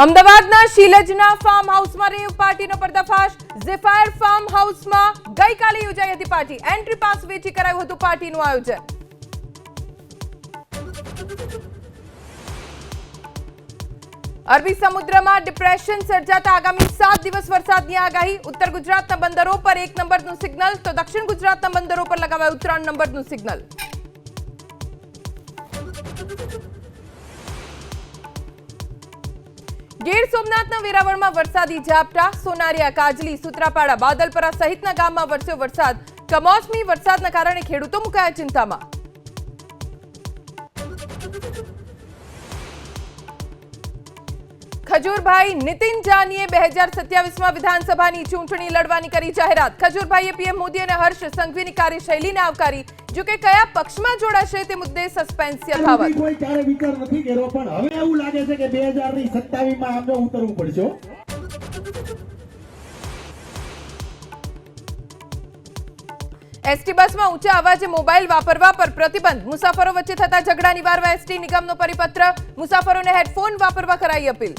અમદાવાદના શીલજના ફાર્મ હાઉસમાં રેવ પાર્ટીનો પર્દાફાશ। ઝેફાયર ફાર્મ હાઉસમાં ગઈકાલે યોજાઈ હતી પાર્ટી। એન્ટ્રી પાસ વેચી કરાયું હતું પાર્ટીનું આયોજન। અરબી સમુદ્રમાં ડિપ્રેશન સર્જાતા આગામી 7 દિવસ વરસાદની આગાહી। ઉત્તર ગુજરાતના બંદરો પર 1 નંબરનું સિગ્નલ તો દક્ષિણ ગુજરાતના બંદરો પર લગાવાયું 3 નંબરનું સિગ્નલ। ગીર સોમનાથના વેરાવળમાં વરસાદી ઝાપટા। સોનારિયા, કાજલી, સુત્રાપાડા, બાદલપરા સહિતના ગામમાં વરસ્યો વરસાદ। કમોસમી વરસાદના કારણે ખેડૂતો મુકાયા ચિંતામાં। ખજૂરભાઈ નીતિન જાનીએ 2027માં વિધાનસભાની ચૂંટણી લડવાની કરી જાહેરાત। ખજૂરભાઈએ પીએમ મોદી અને હર્ષ સંઘવીની કાર્યશૈલીને આવકારી। જો કે કયા પક્ષમાં જોડાશે તે મુદ્દે સસ્પેન્સ યથાવત। કોઈ ચારે વિચાર નથી કર્યો, પણ હવે એવું લાગે છે કે 2027માં આમને ઉતરવું પડશે। એસટી બસમાં ઊંચા અવાજે મોબાઈલ વાપરવા પર પ્રતિબંધ। મુસાફરો વચ્ચે થતા ઝઘડા નિવારવા એસટી નિગમનો પરિપત્ર। મુસાફરોને હેડફોન વાપરવા કરાઈ અપીલ।